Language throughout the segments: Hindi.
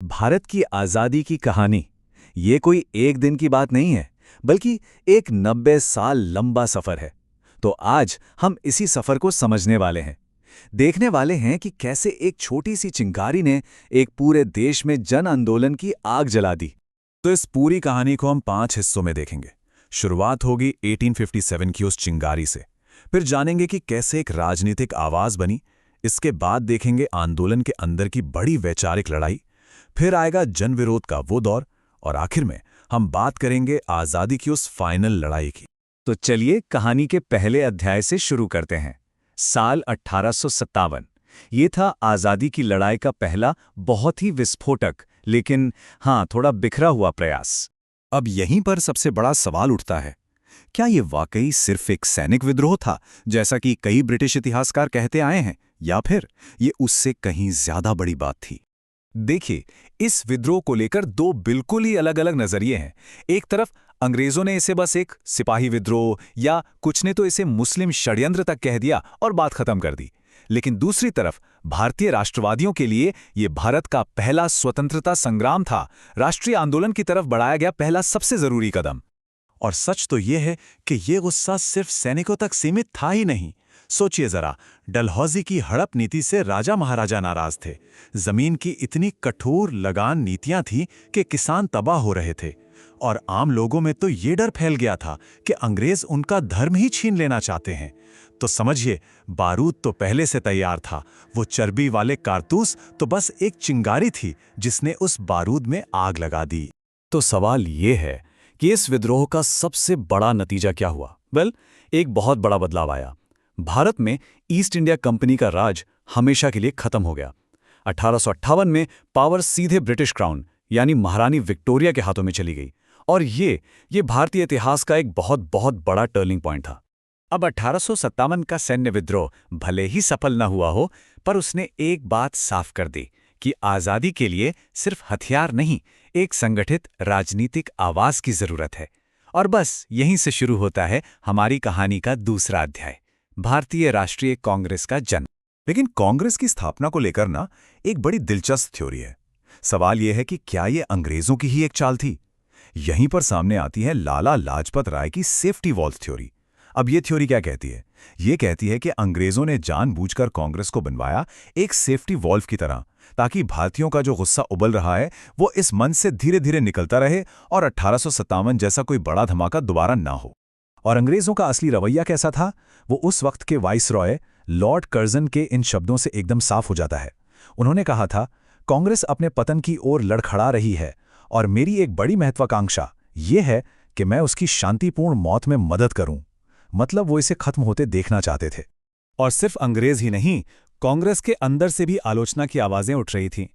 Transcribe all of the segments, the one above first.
भारत की आज़ादी की कहानी ये कोई एक दिन की बात नहीं है, बल्कि एक 90 साल लंबा सफ़र है। तो आज हम इसी सफ़र को समझने वाले हैं। देखने वाले हैं कि कैसे एक छोटी सी चिंगारी ने एक पूरे देश में जन आंदोलन की आग जला दी। तो इस पूरी कहानी को हम 5 हिस्सों में देखेंगे। शुरुआत होगी 1857 की उस चिंगारी से। फिर जानेंगे कि कैसे एक राजनीतिक आवाज बनी। इसके बाद देखेंगे आंदोलन के अंदर की बड़ी वैचारिक लड़ाई। फिर आएगा जनविरोध का वो दौर। और आखिर में हम बात करेंगे आज़ादी की उस फाइनल लड़ाई की। तो चलिए कहानी के पहले अध्याय से शुरू करते हैं। साल 1857। ये था आज़ादी की लड़ाई का पहला बहुत ही विस्फोटक, लेकिन हाँ, थोड़ा बिखरा हुआ प्रयास। अब यहीं पर सबसे बड़ा सवाल उठता है, क्या ये वाकई सिर्फ एक सैनिक विद्रोह था, जैसा कि कई ब्रिटिश इतिहासकार कहते आए हैं, या फिर ये उससे कहीं ज्यादा बड़ी बात थी? देखिए, इस विद्रोह को लेकर दो बिल्कुल ही अलग-अलग नजरिए हैं। एक तरफ अंग्रेजों ने इसे बस एक सिपाही विद्रोह या कुछ ने तो इसे मुस्लिम षड्यंत्र तक कह दिया और बात खत्म कर दी। लेकिन दूसरी तरफ भारतीय राष्ट्रवादियों के लिए ये भारत का पहला स्वतंत्रता संग्राम था, राष्ट्रीय आंदोलन की तरफ बढ़ाया गया पहला सबसे जरूरी कदम। और सच तो ये है कि ये गुस्सा सिर्फ सैनिकों तक सीमित था ही नहीं। सोचिए जरा, डलहौजी की हड़प नीति से राजा महाराजा नाराज थे। जमीन की इतनी कठोर लगान नीतियां थीं कि किसान तबाह हो रहे थे। और आम लोगों में तो ये डर फैल गया था कि अंग्रेज उनका धर्म ही छीन लेना चाहते हैं। तो समझिए, बारूद तो पहले से तैयार था, वो चर्बी वाले कारतूस तो बस एक चिंगारी थी जिसने उस बारूद में आग लगा दी। तो सवाल ये है कि इस विद्रोह का सबसे बड़ा नतीजा क्या हुआ? एक बहुत बड़ा बदलाव आया। भारत में ईस्ट इंडिया कंपनी का राज हमेशा के लिए खत्म हो गया। 1858 में पावर सीधे ब्रिटिश क्राउन यानी महारानी विक्टोरिया के हाथों में चली गई। और ये भारतीय इतिहास का एक बहुत बहुत बड़ा टर्निंग पॉइंट था। अब 1857 का सैन्य विद्रोह भले ही सफल न हुआ हो, पर उसने एक बात साफ कर दी कि आज़ादी के लिए सिर्फ हथियार नहीं, एक संगठित राजनीतिक आवाज की जरूरत है। और बस यहीं से शुरू होता है हमारी कहानी का दूसरा अध्याय, भारतीय राष्ट्रीय कांग्रेस का जन्म। लेकिन कांग्रेस की स्थापना को लेकर ना एक बड़ी दिलचस्प थ्योरी है। सवाल यह है कि क्या ये अंग्रेजों की ही एक चाल थी? यहीं पर सामने आती है लाला लाजपत राय की सेफ्टी वॉल्व थ्योरी। अब ये थ्योरी क्या कहती है? ये कहती है कि अंग्रेजों ने जानबूझकर कांग्रेस को बनवाया एक सेफ्टी वॉल्व की तरह, ताकि भारतीयों का जो गुस्सा उबल रहा है वो इस मंच से धीरे धीरे निकलता रहे और 1857 जैसा कोई बड़ा धमाका दोबारा ना हो। और अंग्रेजों का असली रवैया कैसा था, वो उस वक्त के वाइसरॉय लॉर्ड कर्जन के इन शब्दों से एकदम साफ हो जाता है। उन्होंने कहा था, कांग्रेस अपने पतन की ओर लड़खड़ा रही है और मेरी एक बड़ी महत्वाकांक्षा ये है कि मैं उसकी शांतिपूर्ण मौत में मदद करूं। मतलब वो इसे खत्म होते देखना चाहते थे। और सिर्फ अंग्रेज ही नहीं, कांग्रेस के अंदर से भी आलोचना की आवाजें उठ रही थीं।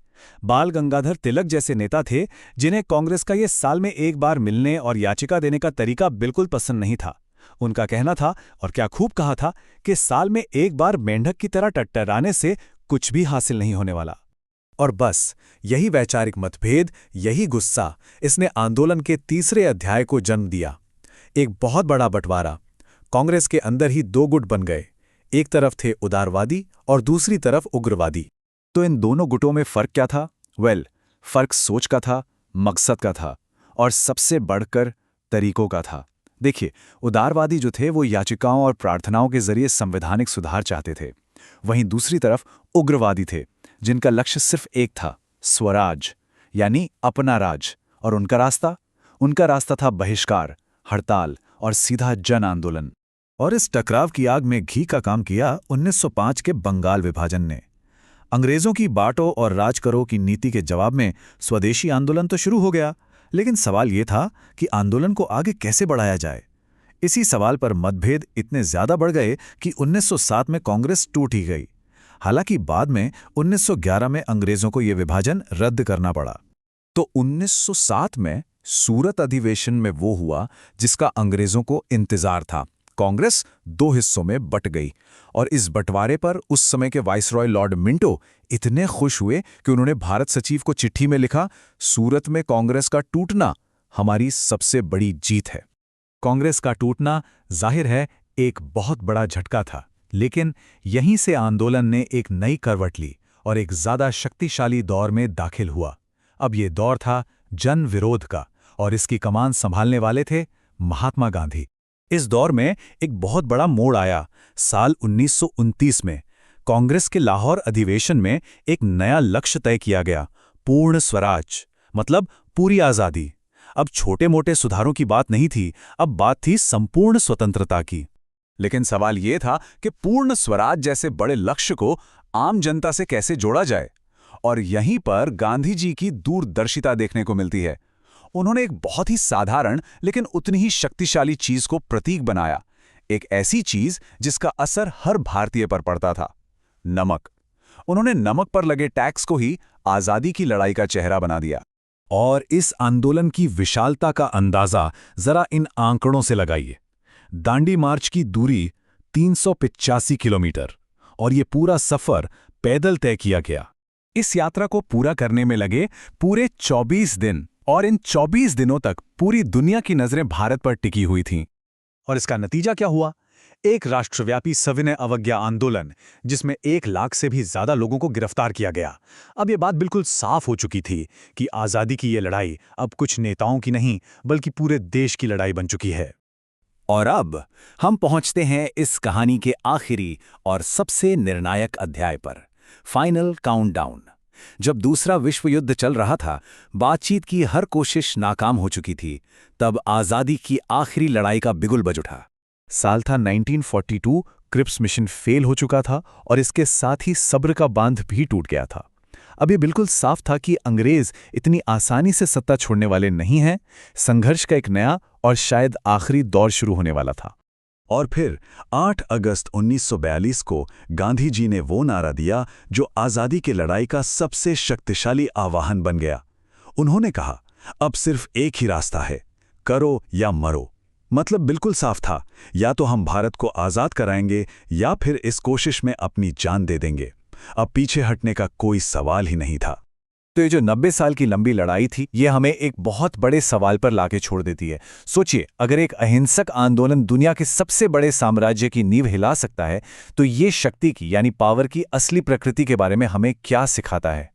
बाल गंगाधर तिलक जैसे नेता थे जिन्हें कांग्रेस का ये साल में एक बार मिलने और याचिका देने का तरीका बिल्कुल पसंद नहीं था। उनका कहना था, और क्या खूब कहा था, कि साल में एक बार मेंढक की तरह टट्टराने से कुछ भी हासिल नहीं होने वाला। और बस यही वैचारिक मतभेद, यही गुस्सा, इसने आंदोलन के तीसरे अध्याय को जन्म दिया। एक बहुत बड़ा बंटवारा। कांग्रेस के अंदर ही दो गुट बन गए। एक तरफ थे उदारवादी और दूसरी तरफ उग्रवादी। तो इन दोनों गुटों में फर्क क्या था? फर्क सोच का था, मकसद का था, और सबसे बढ़कर तरीकों का था। देखिए, उदारवादी जो थे वो याचिकाओं और प्रार्थनाओं के जरिए संवैधानिक सुधार चाहते थे। वहीं दूसरी तरफ उग्रवादी थे जिनका लक्ष्य सिर्फ एक था, स्वराज, यानी अपना राज। और उनका रास्ता था बहिष्कार, हड़ताल और सीधा जन आंदोलन। और इस टकराव की आग में घी का काम किया 1905 के बंगाल विभाजन ने। अंग्रेजों की बांटो और राज करो की नीति के जवाब में स्वदेशी आंदोलन तो शुरू हो गया, लेकिन सवाल ये था कि आंदोलन को आगे कैसे बढ़ाया जाए। इसी सवाल पर मतभेद इतने ज्यादा बढ़ गए कि 1907 में कांग्रेस टूट ही गई। हालांकि बाद में 1911 में अंग्रेजों को यह विभाजन रद्द करना पड़ा। तो 1907 में सूरत अधिवेशन में वो हुआ जिसका अंग्रेजों को इंतजार था। कांग्रेस दो हिस्सों में बट गई और इस बंटवारे पर उस समय के वाइसरॉय लॉर्ड मिंटो इतने खुश हुए कि उन्होंने भारत सचिव को चिट्ठी में लिखा, सूरत में कांग्रेस का टूटना हमारी सबसे बड़ी जीत है। कांग्रेस का टूटना जाहिर है एक बहुत बड़ा झटका था, लेकिन यहीं से आंदोलन ने एक नई करवट ली और एक ज्यादा शक्तिशाली दौर में दाखिल हुआ। अब ये दौर था जन विरोध का, और इसकी कमान संभालने वाले थे महात्मा गांधी। इस दौर में एक बहुत बड़ा मोड़ आया साल 1929 में। कांग्रेस के लाहौर अधिवेशन में एक नया लक्ष्य तय किया गया, पूर्ण स्वराज, मतलब पूरी आज़ादी। अब छोटे-मोटे सुधारों की बात नहीं थी, अब बात थी संपूर्ण स्वतंत्रता की। लेकिन सवाल ये था कि पूर्ण स्वराज जैसे बड़े लक्ष्य को आम जनता से कैसे जोड़ा जाए, और यहीं पर गांधी जी की दूरदर्शिता देखने को मिलती है। उन्होंने एक बहुत ही साधारण लेकिन उतनी ही शक्तिशाली चीज को प्रतीक बनाया, एक ऐसी चीज जिसका असर हर भारतीय पर पड़ता था, नमक। उन्होंने नमक पर लगे टैक्स को ही आजादी की लड़ाई का चेहरा बना दिया। और इस आंदोलन की विशालता का अंदाजा जरा इन आंकड़ों से लगाइए। दांडी मार्च की दूरी 385 किलोमीटर, और ये पूरा सफर पैदल तय किया गया। इस यात्रा को पूरा करने में लगे पूरे 24 दिन, और इन 24 दिनों तक पूरी दुनिया की नजरें भारत पर टिकी हुई थीं। और इसका नतीजा क्या हुआ? एक राष्ट्रव्यापी सविनय अवज्ञा आंदोलन, जिसमें 1 लाख से भी ज्यादा लोगों को गिरफ्तार किया गया। अब ये बात बिल्कुल साफ हो चुकी थी कि आजादी की ये लड़ाई अब कुछ नेताओं की नहीं, बल्कि पूरे देश की लड़ाई बन चुकी है। और अब हम पहुंचते हैं इस कहानी के आखिरी और सबसे निर्णायक अध्याय पर, फाइनल काउंटडाउन। जब दूसरा विश्व युद्ध चल रहा था, बातचीत की हर कोशिश नाकाम हो चुकी थी, तब आजादी की आखिरी लड़ाई का बिगुल बज उठा। साल था 1942, क्रिप्स मिशन फेल हो चुका था, और इसके साथ ही सब्र का बांध भी टूट गया था। अब ये बिल्कुल साफ था कि अंग्रेज इतनी आसानी से सत्ता छोड़ने वाले नहीं हैं। संघर्ष का एक नया और शायद आखिरी दौर शुरू होने वाला था। और फिर 8 अगस्त 1942 को गांधी जी ने वो नारा दिया जो आज़ादी की लड़ाई का सबसे शक्तिशाली आवाहन बन गया। उन्होंने कहा, अब सिर्फ एक ही रास्ता है, करो या मरो। मतलब बिल्कुल साफ था, या तो हम भारत को आज़ाद कराएंगे या फिर इस कोशिश में अपनी जान दे देंगे। अब पीछे हटने का कोई सवाल ही नहीं था। तो ये जो 90 साल की लंबी लड़ाई थी, ये हमें एक बहुत बड़े सवाल पर लाके छोड़ देती है। सोचिए, अगर एक अहिंसक आंदोलन दुनिया के सबसे बड़े साम्राज्य की नींव हिला सकता है, तो ये शक्ति की यानी पावर की असली प्रकृति के बारे में हमें क्या सिखाता है?